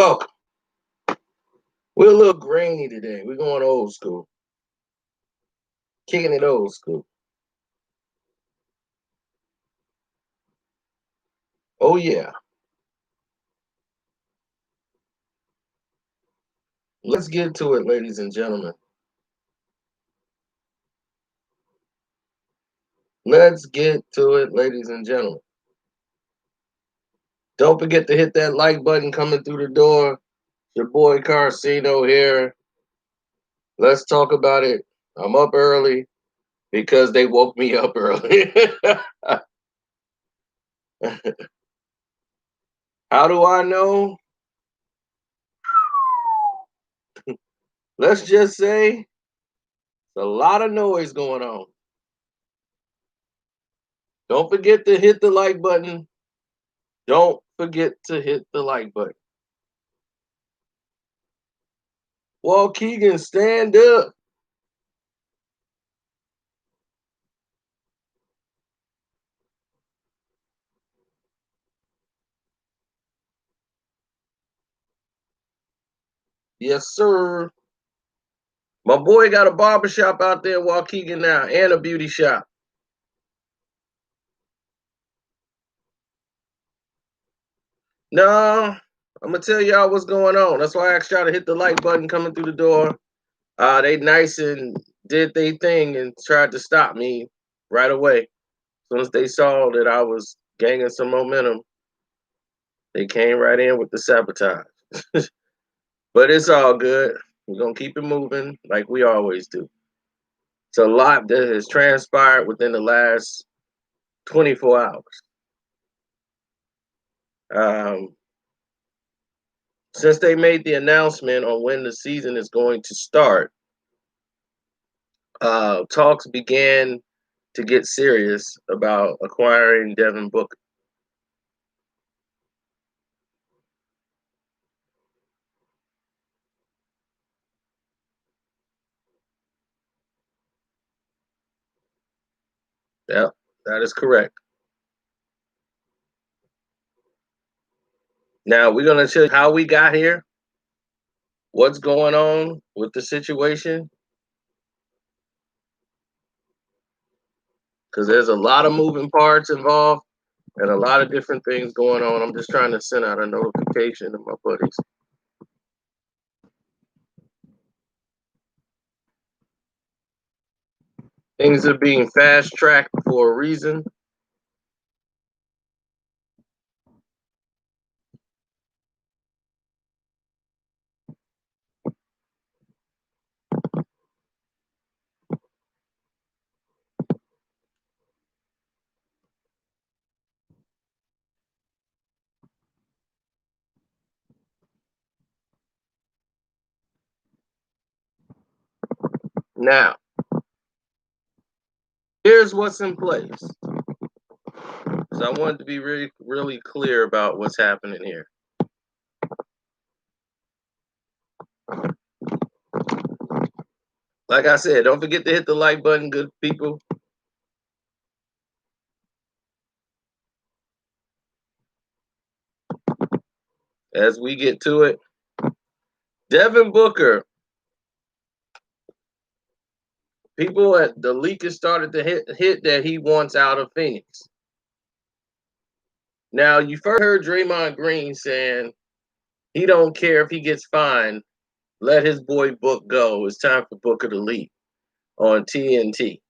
welcome. We're a little grainy today. We're going old school. Kicking it old school. Oh, yeah. Let's get to it, ladies and gentlemen. Let's get to it, ladies and gentlemen. Don't forget to hit that like button coming through the door. Your boy Carcino here. Let's talk about it. I'm up early because they woke me up early. How do I know? Let's just say a lot of noise going on. Don't forget to hit the like button. Don't forget to hit the like button. Walt Keegan, stand up. Yes, sir. My boy got a barbershop out there, Walt Keegan, now, and a beauty shop. No, I'm gonna tell y'all what's going on. That's why I asked y'all to hit the like button coming through the door. They nice and did their thing and tried to stop me right away. As soon as they saw that I was gaining some momentum, they came right in with the sabotage. But it's all good. We're gonna keep it moving like we always do. It's a lot that has transpired within the last 24 hours. Since they made the announcement on when the season is going to start, talks began to get serious about acquiring Devin Booker. Yeah, that is correct. Now we're gonna show you how we got here, what's going on with the situation, because there's a lot of moving parts involved and a lot of different things going on. I'm just trying to send out a notification to my buddies. Things are being fast tracked for a reason. Now, here's what's in place. So I wanted to be really, really clear about what's happening here. Like I said, don't forget to hit the like button, good people. As we get to it, Devin Booker. People at the leak has started to hit that he wants out of Phoenix. Now you first heard Draymond Green saying he don't care if he gets fined. Let his boy Book go. It's time for Booker to leave on TNT.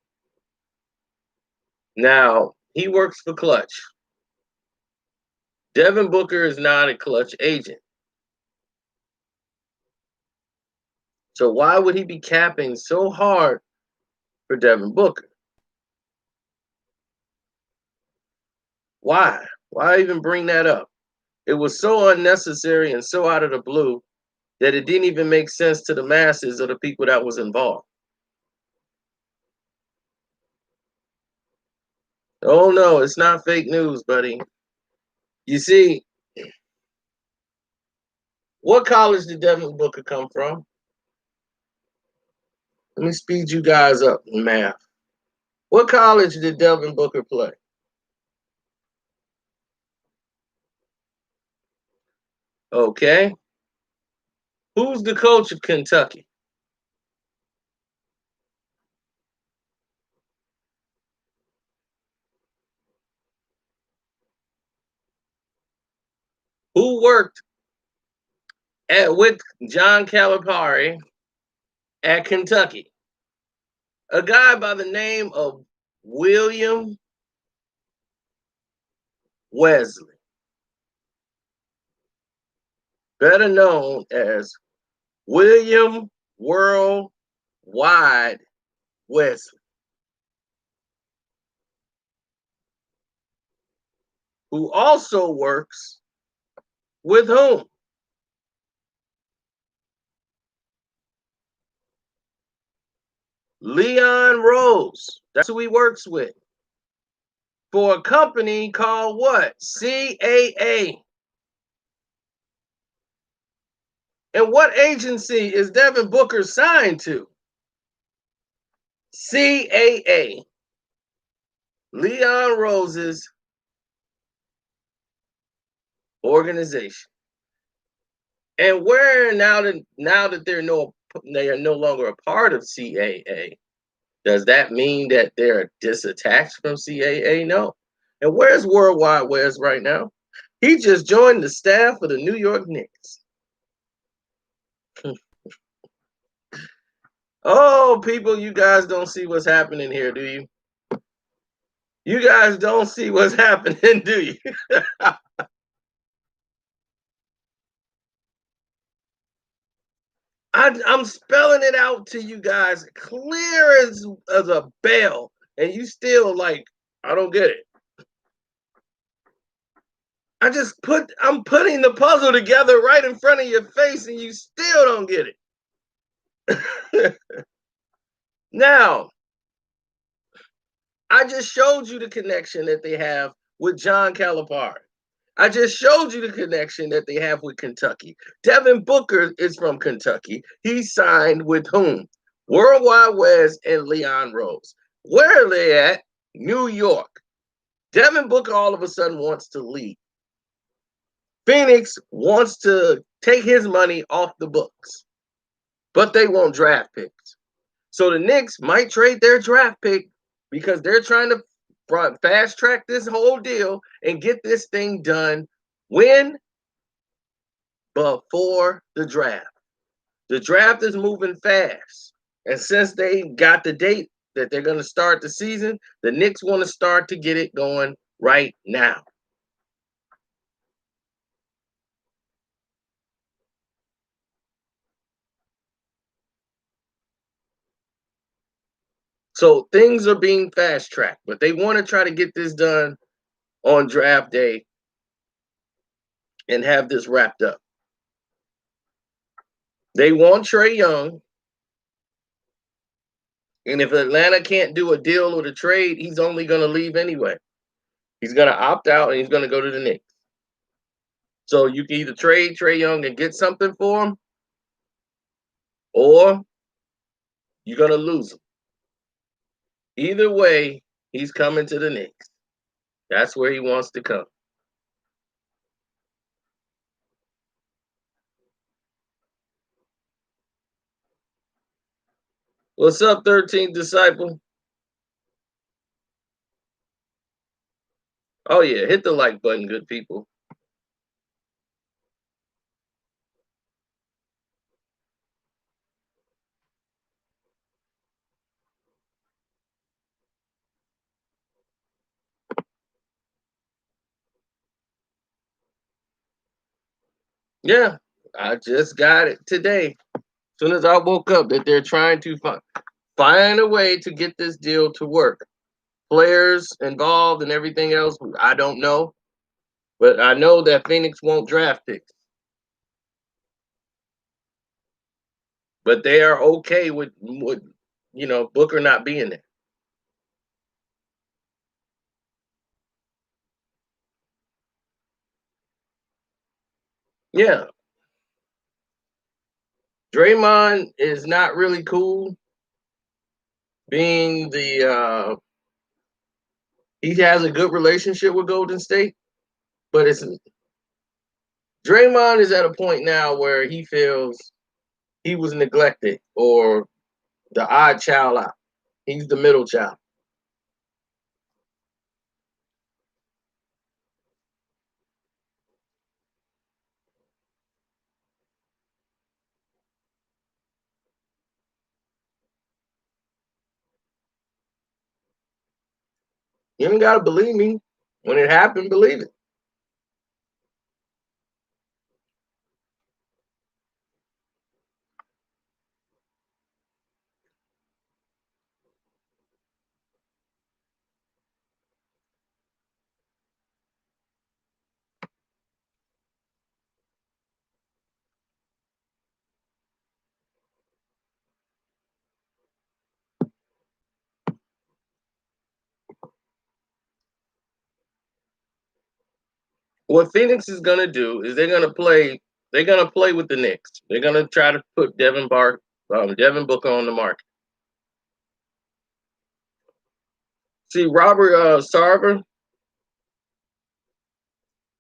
Now he works for Clutch. Devin Booker is not a Clutch agent. So why would he be capping so hard for Devin Booker? Why? Why even bring that up? It was so unnecessary and so out of the blue that it didn't even make sense to the masses of the people that was involved. Oh no, it's not fake news, buddy. You see, what college did Devin Booker come from? Let me speed you guys up in math. What college did Devin Booker play? Okay. Who's the coach of Kentucky? Who worked with John Calipari at Kentucky? A guy by the name of William Wesley, better known as William Worldwide Wesley, who also works with whom? Leon Rose. That's who he works with. For a company called what? CAA. And what agency is Devin Booker signed to? CAA. Leon Rose's organization. And where now that they are no longer a part of CAA, does that mean that they're disattached from CAA? No. And where's Worldwide Wes right now? He just joined the staff of the New York Knicks. Oh, people, you guys don't see what's happening here, do you? You guys don't see what's happening, do you? I'm spelling it out to you guys clear as a bell, and you still like, I don't get it. I'm putting the puzzle together right in front of your face, and you still don't get it. Now, I just showed you the connection that they have with John Calipari. I just showed you the connection that they have with Kentucky. Devin Booker is from Kentucky. He signed with whom? Worldwide Wes and Leon Rose. Where are they at? New York. Devin Booker all of a sudden wants to leave. Phoenix wants to take his money off the books, but they want draft picks. So the Knicks might trade their draft pick because they're trying to fast track this whole deal and get this thing done when? Before the draft. The draft is moving fast. And since they got the date that they're going to start the season, the Knicks want to start to get it going right now. So things are being fast tracked, but they want to try to get this done on draft day and have this wrapped up. They want Trae Young. And if Atlanta can't do a deal or a trade, he's only going to leave anyway. He's going to opt out and he's going to go to the Knicks. So you can either trade Trae Young and get something for him, or you're going to lose him. Either way, he's coming to the Knicks. That's where he wants to come. What's up, 13th Disciple? Oh, yeah, hit the like button, good people. Yeah, I just got it today. As soon as I woke up, that they're trying to find a way to get this deal to work. Players involved and everything else, I don't know. But I know that Phoenix won't draft picks. But they are okay with Booker not being there. Yeah. Draymond is not really cool being he has a good relationship with Golden State, but Draymond is at a point now where he feels he was neglected or the odd child out. He's the middle child. You ain't gotta believe me. When it happened, believe it. What Phoenix is gonna do is they're gonna play. They're gonna play with the Knicks. They're gonna try to put Devin Booker on the market. See, Robert Sarver,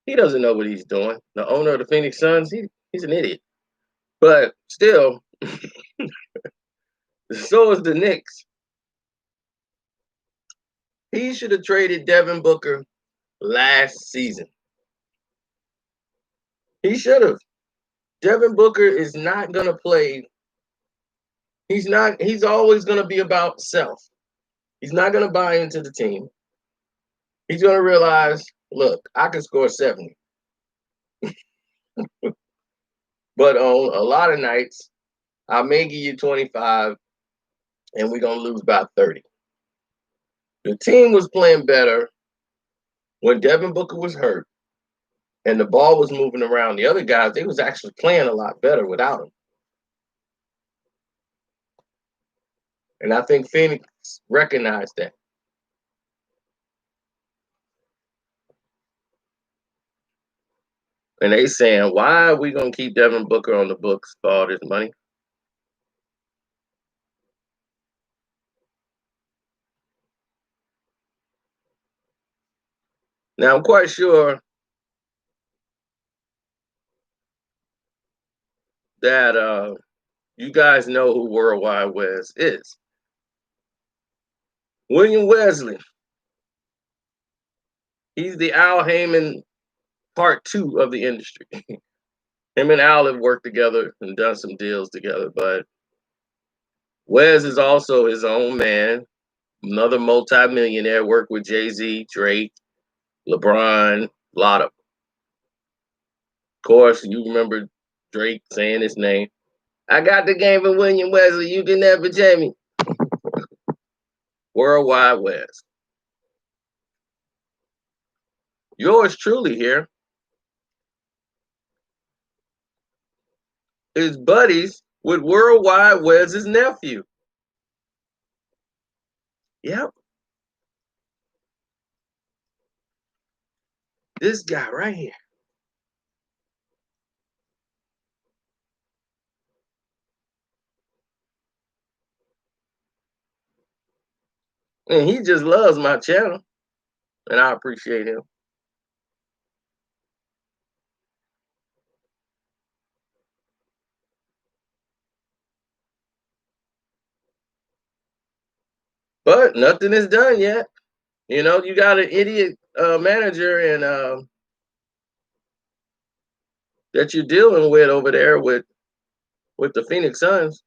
he doesn't know what he's doing. The owner of the Phoenix Suns, he's an idiot. But still, so is the Knicks. He should have traded Devin Booker last season. He should have. Devin Booker is not gonna play. He's not. He's always gonna be about self. He's not gonna buy into the team. He's gonna realize, look, I can score 70, but on a lot of nights, I may give you 25, and we're gonna lose by 30. The team was playing better when Devin Booker was hurt and the ball was moving around. The other guys, they was actually playing a lot better without him. And I think Phoenix recognized that. And they saying, why are we gonna keep Devin Booker on the books for all this money? Now I'm quite sure that you guys know who Worldwide Wes is. William Wesley. He's the Al Heyman part two of the industry. Him and Al have worked together and done some deals together, but Wes is also his own man, another multimillionaire, worked with Jay-Z, Drake, LeBron, a lot of them. Of course, you remember Drake saying his name. I got the game for William Wesley. You can never jam me. Worldwide Wes. Yours truly here is buddies with Worldwide Wes's nephew. Yep. This guy right here. And he just loves my channel. And I appreciate him. But nothing is done yet. You know, you got an idiot manager and that you're dealing with over there with the Phoenix Suns.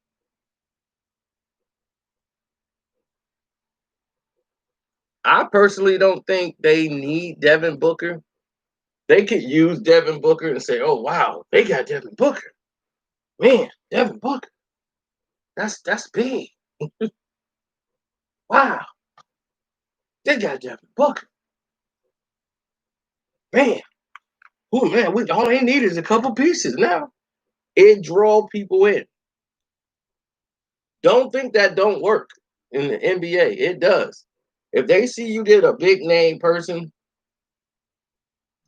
I personally don't think they need Devin Booker. They could use Devin Booker and say, "Oh wow, they got Devin Booker. Man, Devin Booker. That's big. Wow, they got Devin Booker. Man, oh man, all they need is a couple pieces now. It draw people in. Don't think that don't work in the NBA. It does. If they see you get a big name person,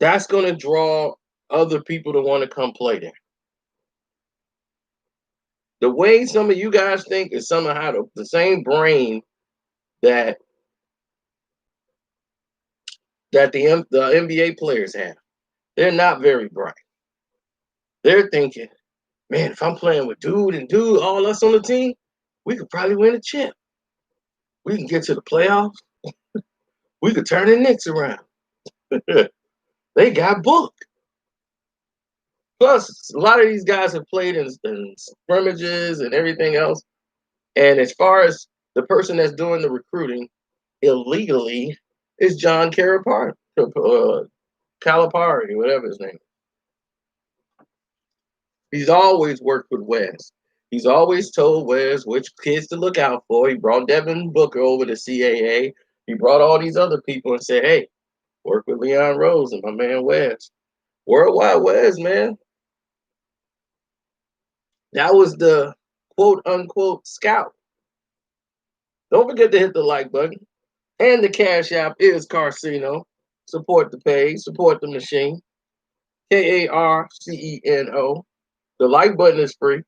that's going to draw other people to want to come play there. The way some of you guys think is somehow the same brain that the NBA players have. They're not very bright. They're thinking, man, if I'm playing with dude and dude, all us on the team, we could probably win a chip. We can get to the playoffs. We could turn the Knicks around. They got booked. Plus, a lot of these guys have played in scrimmages and everything else. And as far as the person that's doing the recruiting illegally is John Calipari, whatever his name. He's always worked with Wes. He's always told Wes which kids to look out for. He brought Devin Booker over to CAA. He brought all these other people and said, hey, work with Leon Rose and my man Wes. Worldwide Wes, man. That was the quote unquote scout. Don't forget to hit the like button. And the Cash App is Carcino. Support the page, support the machine. Carceno. The like button is free.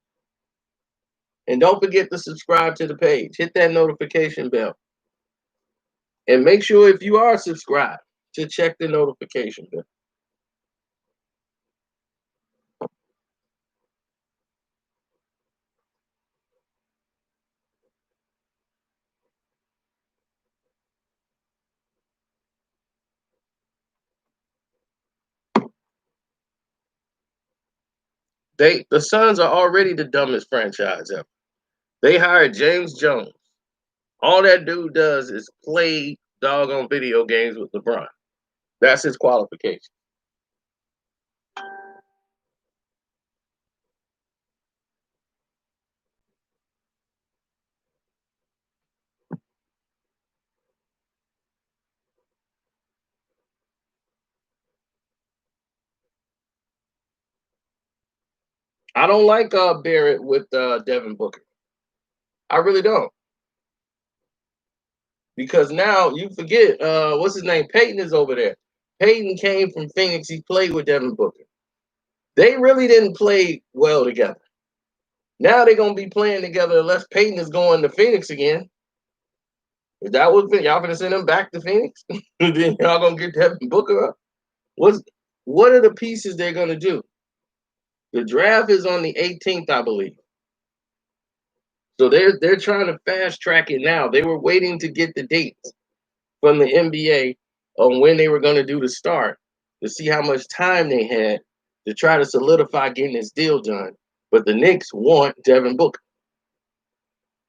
And don't forget to subscribe to the page. Hit that notification bell. And make sure if you are subscribed to check the notification bell. The Suns are already the dumbest franchise ever. They hired James Jones. All that dude does is play doggone video games with LeBron. That's his qualification. I don't like Barrett with Devin Booker. I really don't. Because now you forget, what's his name? Peyton is over there. Peyton came from Phoenix. He played with Devin Booker. They really didn't play well together. Now they're gonna be playing together unless Peyton is going to Phoenix again. If that was y'all gonna send him back to Phoenix, then y'all gonna get Devin Booker up. What are the pieces they're gonna do? The draft is on the 18th, I believe. So they're trying to fast track it now. They were waiting to get the dates from the NBA on when they were going to do the start to see how much time they had to try to solidify getting this deal done. But the Knicks want Devin Booker.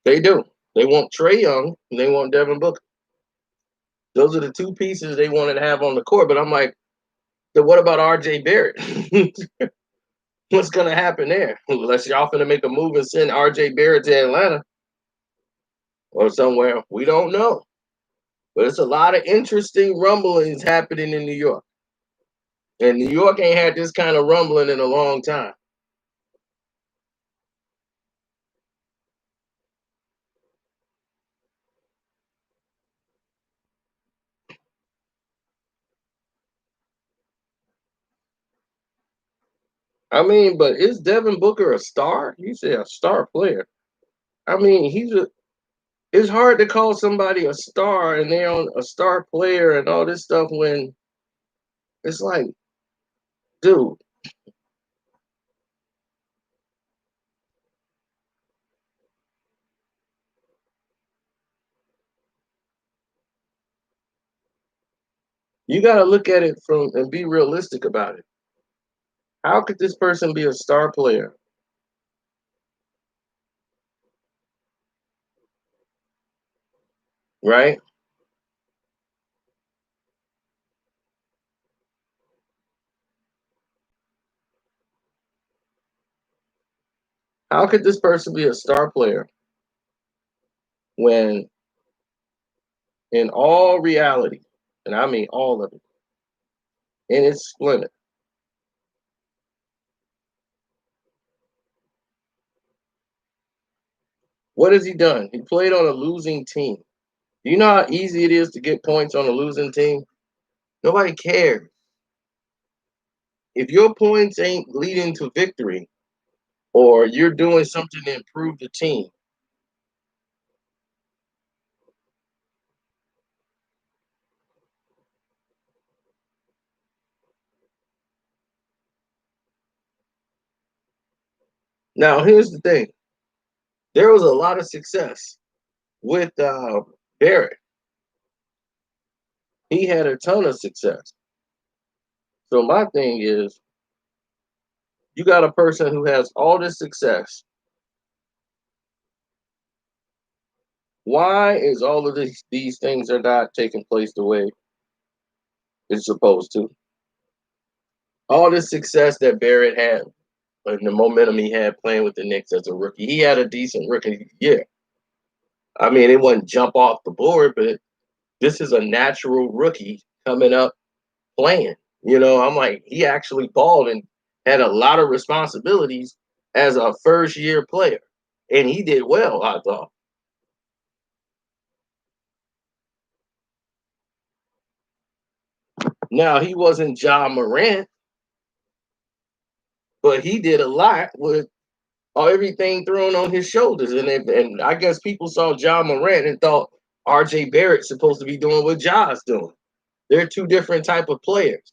They do. They want Trae Young and they want Devin Booker. Those are the two pieces they wanted to have on the court. But I'm like, what about RJ Barrett? What's going to happen there? Unless y'all going to make a move and send RJ Barrett to Atlanta or somewhere. We don't know. But it's a lot of interesting rumblings happening in New York. And New York ain't had this kind of rumbling in a long time. I mean, but is Devin Booker a star? You say a star player. I mean, it's hard to call somebody a star and they're on a star player and all this stuff when it's like, dude, you got to look at it from and be realistic about it. How could this person be a star player? Right? How could this person be a star player when in all reality, and I mean all of it, in its splendor, what has he done? He played on a losing team. Do you know how easy it is to get points on a losing team? Nobody cares. If your points ain't leading to victory or you're doing something to improve the team, Now, here's the thing: there was a lot of success with Barrett. He had a ton of success. So my thing is, you got a person who has all this success. Why is all of these things are not taking place the way it's supposed to? All this success that Barrett had and the momentum he had playing with the Knicks as a rookie, he had a decent rookie year. I mean, it wasn't jump off the board, but this is a natural rookie coming up playing. I'm like, he actually balled and had a lot of responsibilities as a first year player. And he did well, I thought. Now, he wasn't Ja Morant, but he did a lot with everything thrown on his shoulders. And I guess people saw Ja Morant and thought RJ Barrett's supposed to be doing what Ja's doing. They're two different type of players.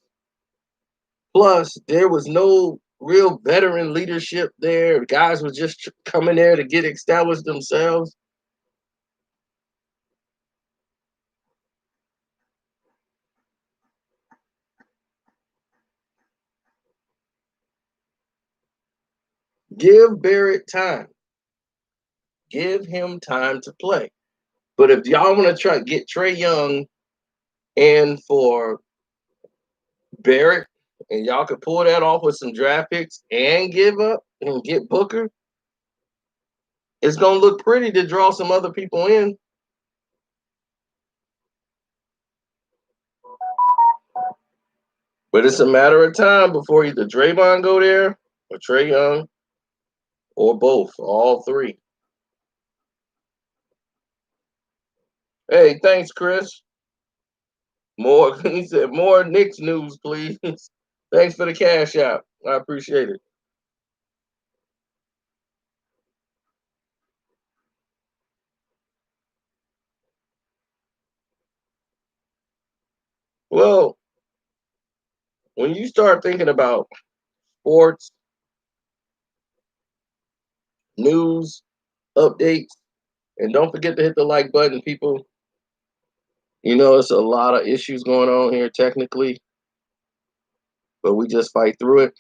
Plus, there was no real veteran leadership there. Guys were just coming there to get established themselves. Give Barrett time. Give him time to play. But if y'all want to try get Trey Young in for Barrett, and y'all could pull that off with some draft picks and give up and get Booker, it's gonna look pretty to draw some other people in. But it's a matter of time before either Draymond go there or Trey Young or both, all three. Hey, thanks, Chris. More he said more Knicks news, please. Thanks for the cash out. I appreciate it. Well, when you start thinking about sports, news, updates, and don't forget to hit the like button, people. It's a lot of issues going on here technically, but we just fight through it.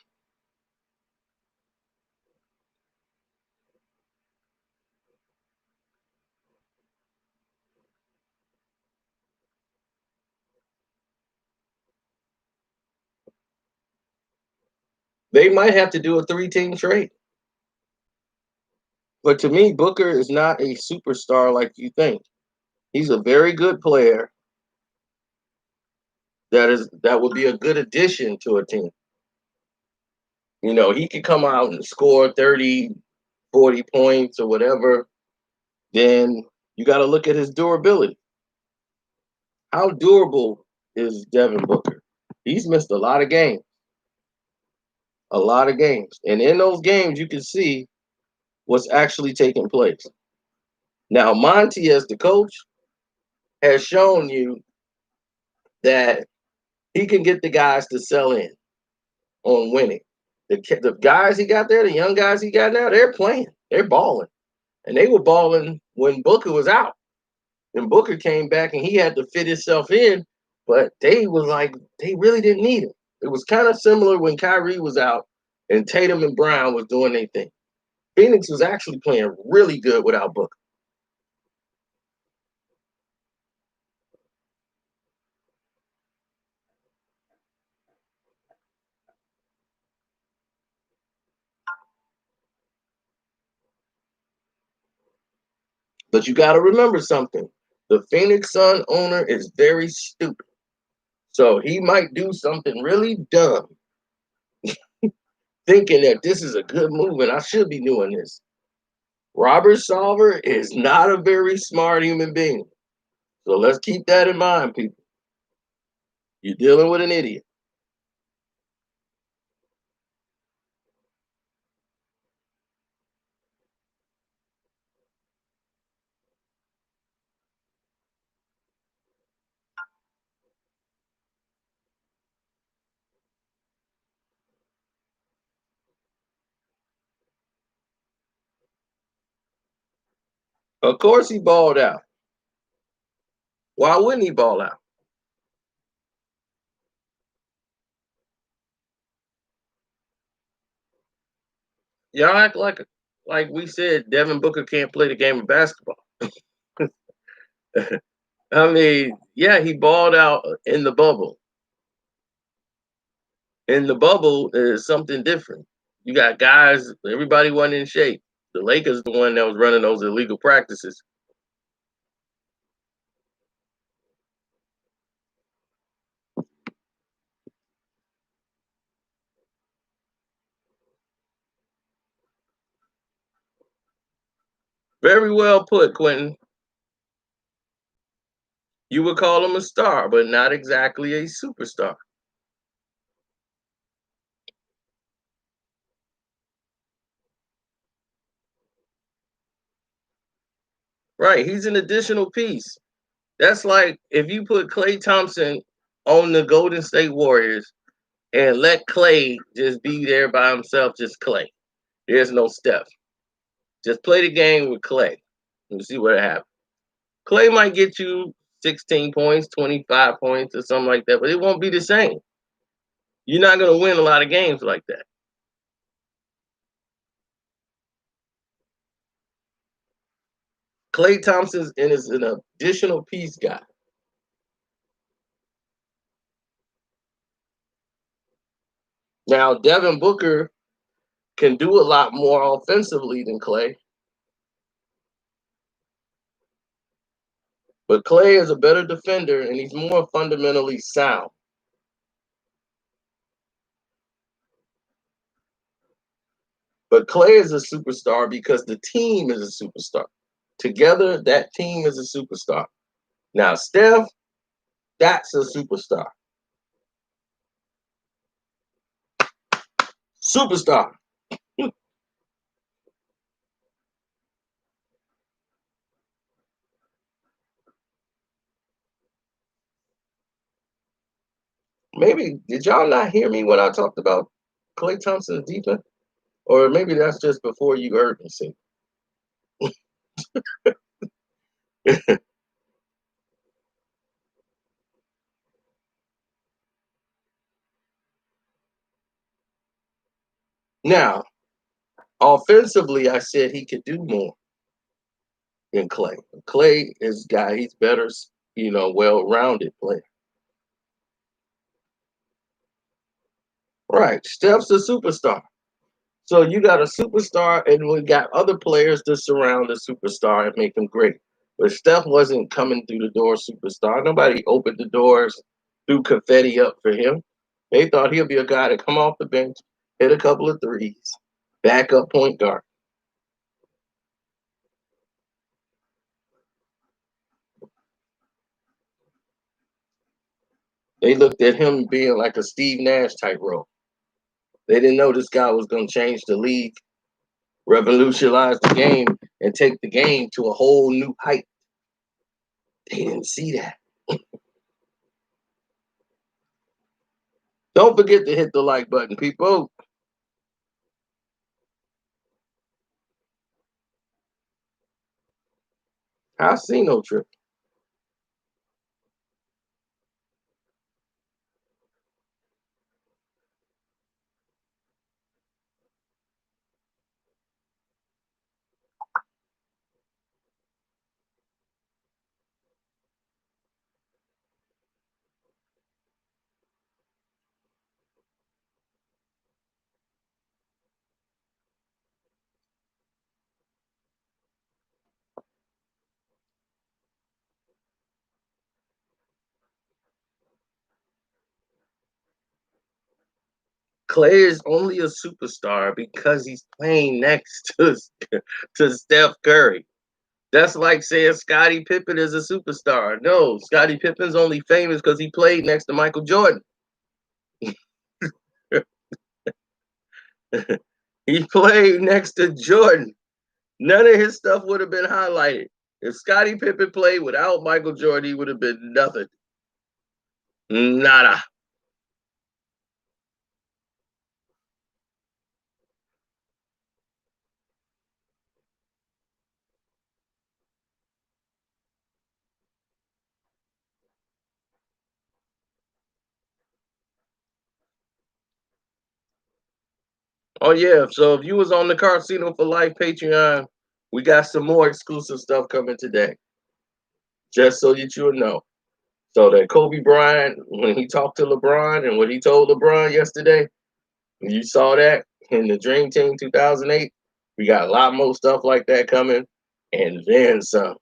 They might have to do a three-team trade. But to me, Booker is not a superstar like you think. He's a very good player that would be a good addition to a team. He could come out and score 30, 40 points or whatever. Then you got to look at his durability. How durable is Devin Booker? He's missed a lot of games. And in those games, you can see what's actually taking place. Now, Monty, as the coach, has shown you that he can get the guys to sell in on winning. The guys he got there, the young guys he got now, they're playing. They're balling. And they were balling when Booker was out. And Booker came back and he had to fit himself in, but they really didn't need him. It was kind of similar when Kyrie was out and Tatum and Brown was doing their thing. Phoenix was actually playing really good without Booker. But you got to remember something. The Phoenix Sun owner is very stupid. So he might do something really dumb, thinking that this is a good move and I should be doing this. Robert Salver is not a very smart human being. So let's keep that in mind, people. You're dealing with an idiot. Of course he balled out. Why wouldn't he ball out? Y'all act like we said Devin Booker can't play the game of basketball. I mean, yeah, he balled out in the bubble. In the bubble is something different. You got guys, everybody wasn't in shape. The Lakers the one that was running those illegal practices. Very well put, Quentin. You would call him a star, but not exactly a superstar. Right. He's an additional piece. That's like if you put Klay Thompson on the Golden State Warriors and let Klay just be there by himself, just Klay. There's no Steph. Just play the game with Klay and see what happens. Klay might get you 16 points, 25 points, or something like that, but it won't be the same. You're not going to win a lot of games like that. Klay Thompson is an additional piece guy. Now, Devin Booker can do a lot more offensively than Klay, but Klay is a better defender and he's more fundamentally sound. But Klay is a superstar because the team is a superstar. Together, that team is a superstar. Now, Steph, that's a superstar. Superstar. Maybe, did y'all not hear me when I talked about Klay Thompson's defense? Or maybe that's just before you heard me say. Now, offensively, I said he could do more than Klay. Klay is guy, he's better, well-rounded player. Right. Steph's a superstar. So you got a superstar, and we got other players to surround the superstar and make him great. But Steph wasn't coming through the door superstar. Nobody opened the doors, threw confetti up for him. They thought he'll be a guy to come off the bench, hit a couple of threes, backup point guard. They looked at him being like a Steve Nash type role. They didn't know this guy was going to change the league, revolutionize the game, and take the game to a whole new height. They didn't see that. Don't forget to hit the like button, people. I see no trip. Clay is only a superstar because he's playing next to Steph Curry. That's like saying Scottie Pippen is a superstar. No, Scottie Pippen's only famous because he played next to Michael Jordan. He played next to Jordan. None of his stuff would have been highlighted. If Scottie Pippen played without Michael Jordan, he would have been nothing. Nada. Oh yeah. So if you was on the Casino for Life Patreon, we got some more exclusive stuff coming today. Just so that you'll know. So that Kobe Bryant, when he talked to LeBron and what he told LeBron yesterday, you saw that in the Dream Team 2008. We got a lot more stuff like that coming, and then some.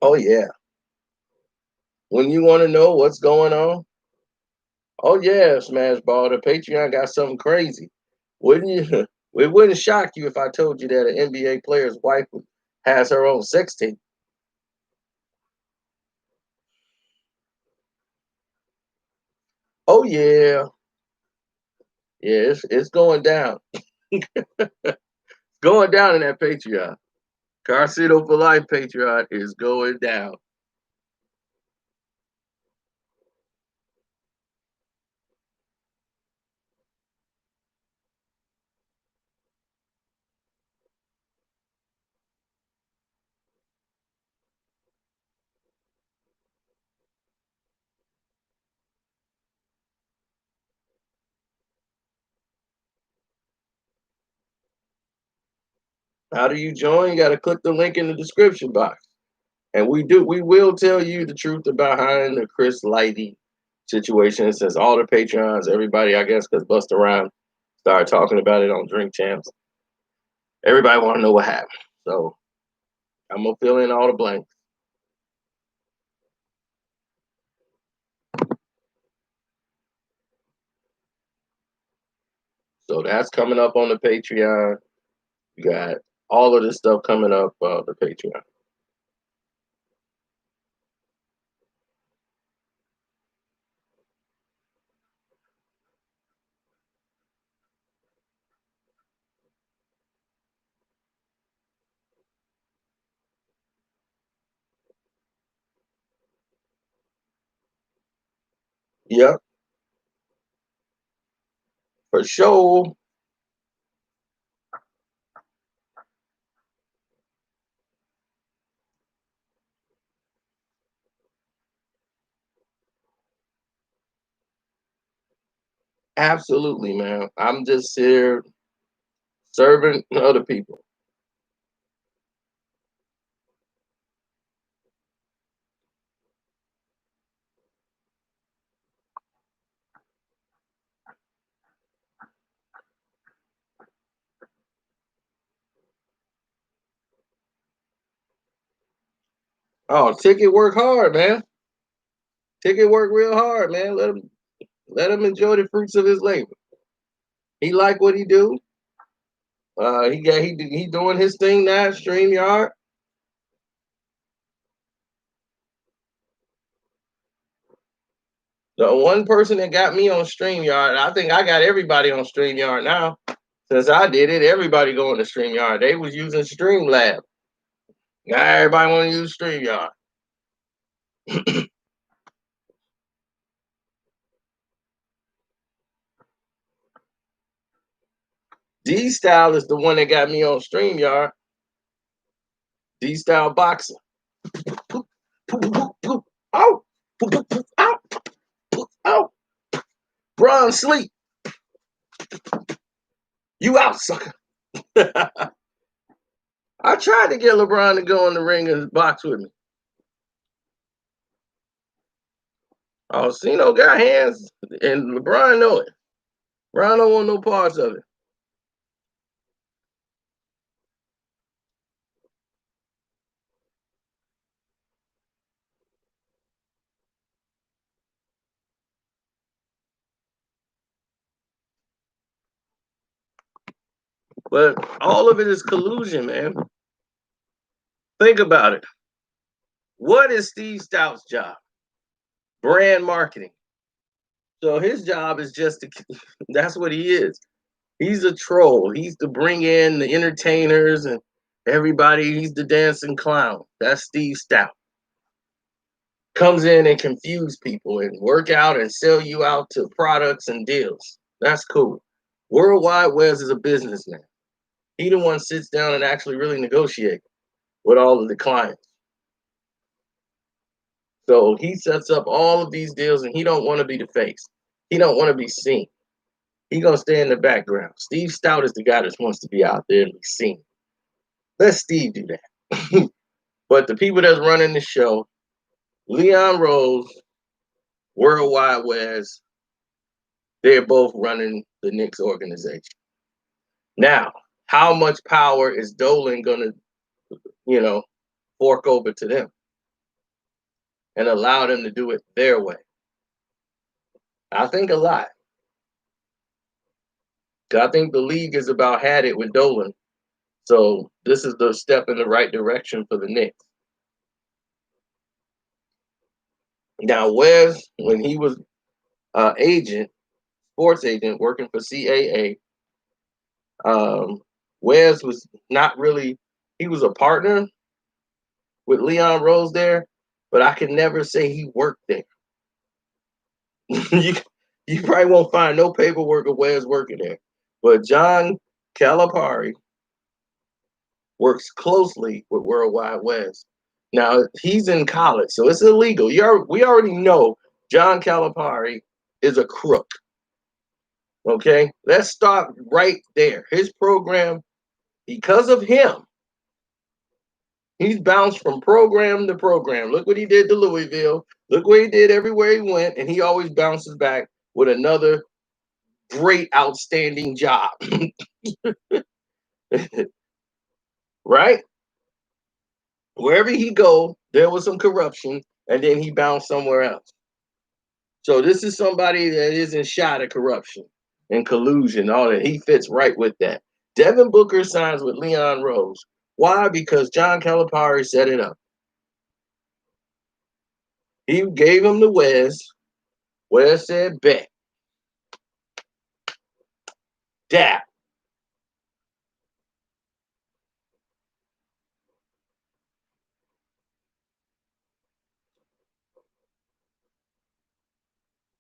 Oh yeah. When you want to know what's going on, oh yeah, Smash Ball, the Patreon got something crazy. Wouldn't you? It wouldn't shock you if I told you that an NBA player's wife has her own sex tape. Oh yeah, yeah, it's going down. Going down in that Patreon. Carcito for Life Patreon is going down. How do you join? You got to click the link in the description box. And we will tell you the truth behind the Chris Lighty situation, since all the Patreons, everybody, I guess, because Bust Around started talking about it on Drink Champs. Everybody want to know what happened. So I'm going to fill in all the blanks. So that's coming up on the Patreon. You got all of this stuff coming up on the Patreon. Yep, for sure. Absolutely, man. I'm just here serving other people. Oh, Ticket work hard, man. Ticket work real hard, man. Let him enjoy the fruits of his labor. He like what he do. He doing his thing now. StreamYard. The one person that got me on StreamYard, I think I got everybody on StreamYard now. Since I did it, everybody going to StreamYard. They was using Streamlab. Now everybody want to use StreamYard. D Style is the one that got me on StreamYard. D Style boxing. Poop, poop, poop, poop. Oh, poop, poop, poop, out, poop, out. Bron sleep. You out, sucker. I tried to get LeBron to go in the ring and box with me. Oh, Cino got hands, and LeBron know it. LeBron don't want no parts of it. But all of it is collusion, man. Think about it. What is Steve Stout's job? Brand marketing. So his job is just to, that's what he is. He's a troll. He's to bring in the entertainers and everybody. He's the dancing clown. That's Steve Stout. Comes in and confuse people and work out and sell you out to products and deals. That's cool. Worldwide Wes is a businessman. He the one sits down and actually really negotiate with all of the clients. So he sets up all of these deals, and he don't want to be the face. He don't want to be seen. He gonna stay in the background. Steve Stout is the guy that wants to be out there and be seen. Let Steve do that. But the people that's running the show, Leon Rose, Worldwide Wes, they're both running the Knicks organization. Now, how much power is Dolan gonna, fork over to them and allow them to do it their way? I think a lot. I think the league is about had it with Dolan. So this is the step in the right direction for the Knicks. Now, Wes, when he was sports agent working for CAA, Wes was not really, he was a partner with Leon Rose there, but I can never say he worked there. you probably won't find no paperwork of Wes working there. But John Calipari works closely with Worldwide Wes. Now, he's in college, so it's illegal. We already know John Calipari is a crook. Okay? Let's start right there. His program, because of him, he's bounced from program to program. Look what he did to Louisville. Look what he did everywhere he went, and he always bounces back with another great, outstanding job. Right? Wherever he go, there was some corruption, and then he bounced somewhere else. So this is somebody that isn't shy of corruption and collusion, all that. He fits right with that. Devin Booker signs with Leon Rose. Why? Because John Calipari set it up. He gave him the Wes. Wes said, bet. Dap.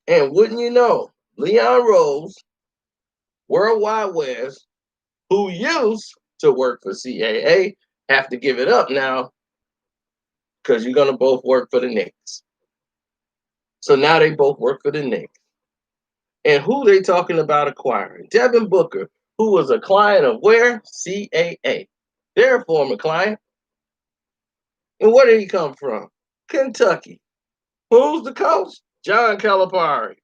And wouldn't you know, Leon Rose, Worldwide Wes, who used to work for CAA, have to give it up now because you're going to both work for the Knicks. So now they both work for the Knicks. And who they talking about acquiring? Devin Booker, who was a client of where? CAA. They're a former client. And where did he come from? Kentucky. Who's the coach? John Calipari.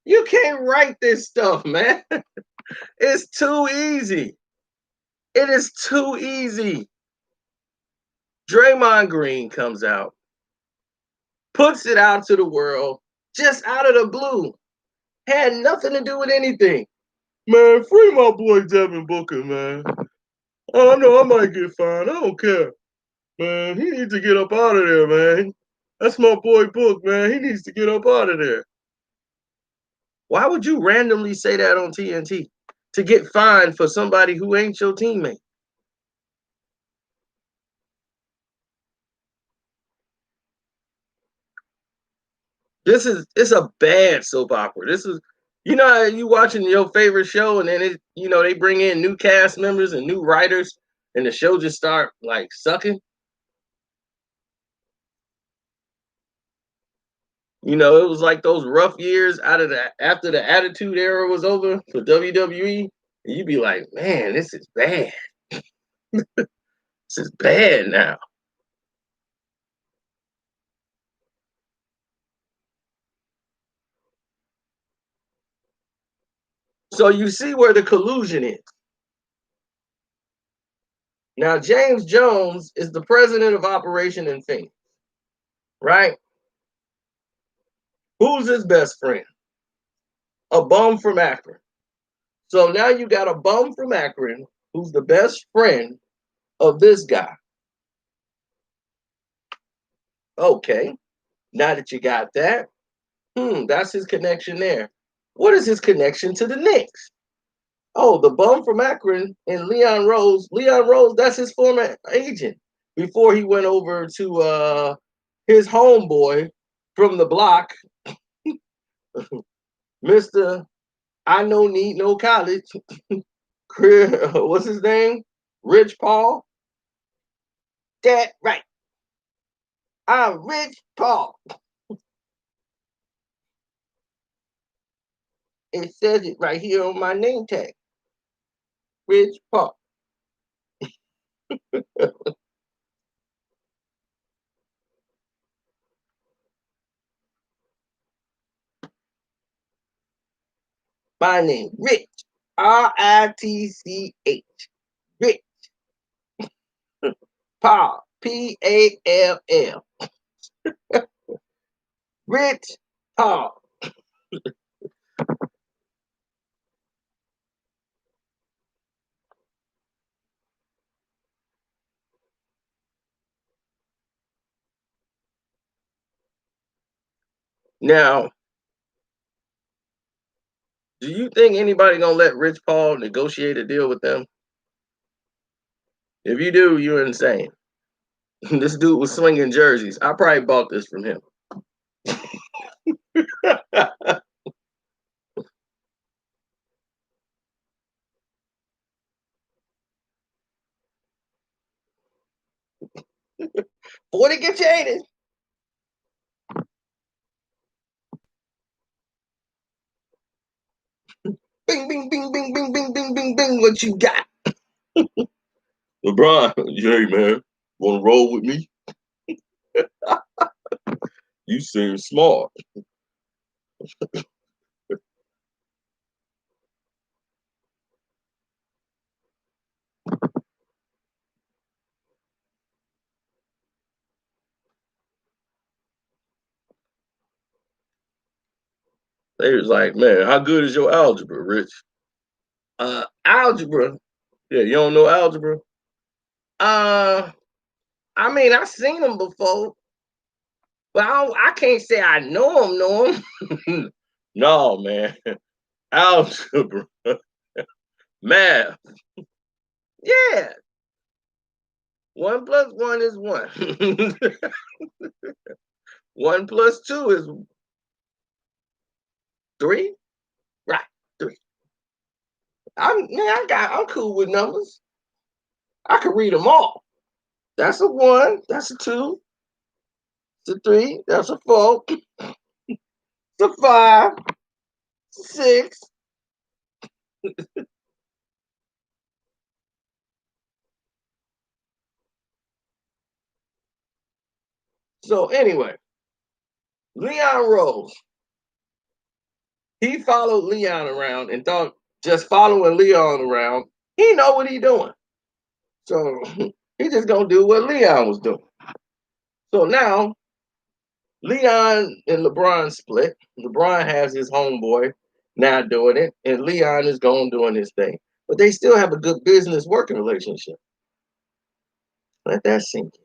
You can't write this stuff, man. It's too easy. It is too easy. Draymond Green comes out, puts it out to the world, just out of the blue. Had nothing to do with anything. Man, free my boy Devin Booker, man. Oh, I know I might get fined. I don't care. Man, he needs to get up out of there, man. That's my boy Book, man. He needs to get up out of there. Why would you randomly say that on TNT? To get fined for somebody who ain't your teammate? It's a bad soap opera. This is, you watching your favorite show and then they bring in new cast members and new writers and the show just start like sucking. It was like those rough years after the Attitude Era was over for WWE. And you'd be like, man, this is bad. This is bad now. So you see where the collusion is. Now, James Jones is the president of Operation in Phoenix, right? Who's his best friend? A bum from Akron. So now you got a bum from Akron who's the best friend of this guy. Okay, now that you got that, that's his connection there. What is his connection to the Knicks? Oh, the bum from Akron and Leon Rose. Leon Rose, that's his former agent before he went over to his homeboy from the block, Mr. I no need no college. What's his name? Rich Paul. That right. I'm Rich Paul. It says it right here on my name tag. Rich Paul. My name, Rich. Ritch. Rich Paul. Pall. Rich Paul. Now, do you think anybody gonna let Rich Paul negotiate a deal with them? If you do, you're insane. This dude was swinging jerseys. I probably bought this from him. 40 get you Bing, bing, bing, bing, bing, bing, bing, bing, bing. What you got? LeBron, hey man, wanna roll with me? You seem smart. They was like, man, how good is your algebra, Rich? Algebra. Yeah, you don't know algebra? Uh, I mean, I seen them before, but I can't say I know them. No, man. Algebra. Math. Yeah. 1 plus 1 is 1. 1 plus 2 is 3. Right. 3. I'm cool with numbers. I can read them all. That's a 1. That's a 2. It's a 3. That's a 4. It's a 5. 6. So anyway, Leon Rose, he followed Leon around and thought just following Leon around, he know what he doing. So he just gonna do what Leon was doing. So now Leon and LeBron split. LeBron has his homeboy now doing it, and Leon is going doing his thing. But they still have a good business working relationship. Let that sink in.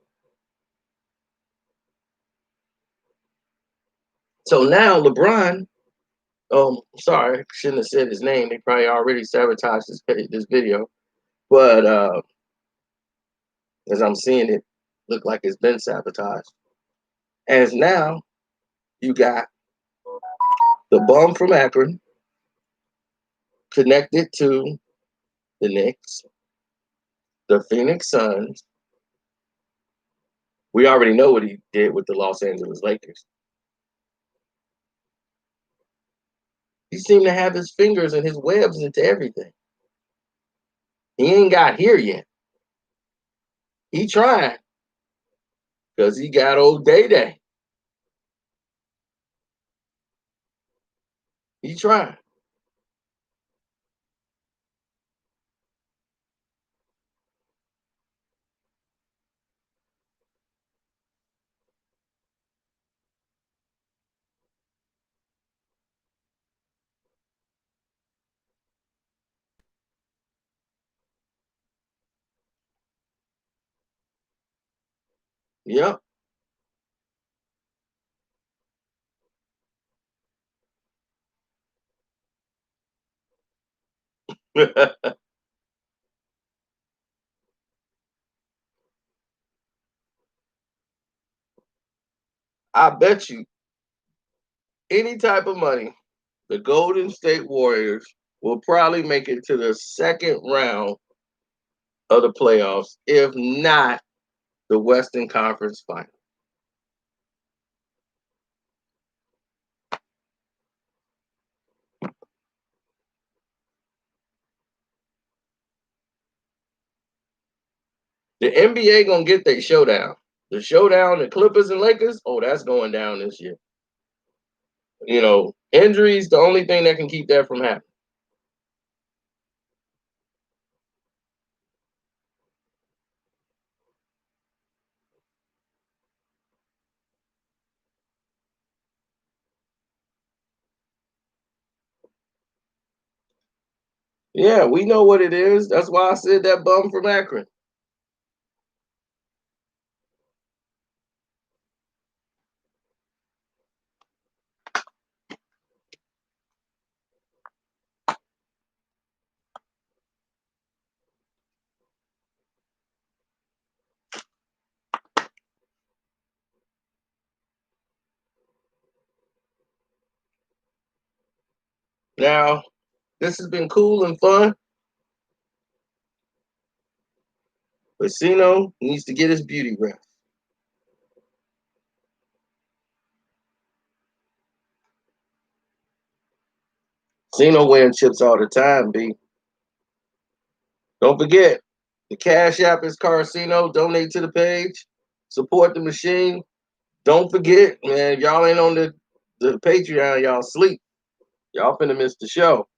So now LeBron, sorry, shouldn't have said his name. They probably already sabotaged this video. But as I'm seeing it, look like it's been sabotaged. As now you got the bum from Akron connected to the Knicks, the Phoenix Suns. We already know what he did with the Los Angeles Lakers. He seemed to have his fingers and his webs into everything. He ain't got here yet. He trying because he got old Day Day. He trying. Yep. I bet you any type of money the Golden State Warriors will probably make it to the second round of the playoffs, if not the Western Conference Final. The NBA gonna get their showdown. The showdown, the Clippers and Lakers, oh, that's going down this year. Injuries, the only thing that can keep that from happening. Yeah, we know what it is. That's why I said that bum from Akron. Now, this has been cool and fun, but Sino needs to get his beauty rest. Sino wearing chips all the time, B. Don't forget, the Cash App is Carcino. Donate to the page. Support the machine. Don't forget, man, if y'all ain't on the Patreon, y'all sleep. Y'all finna miss the show.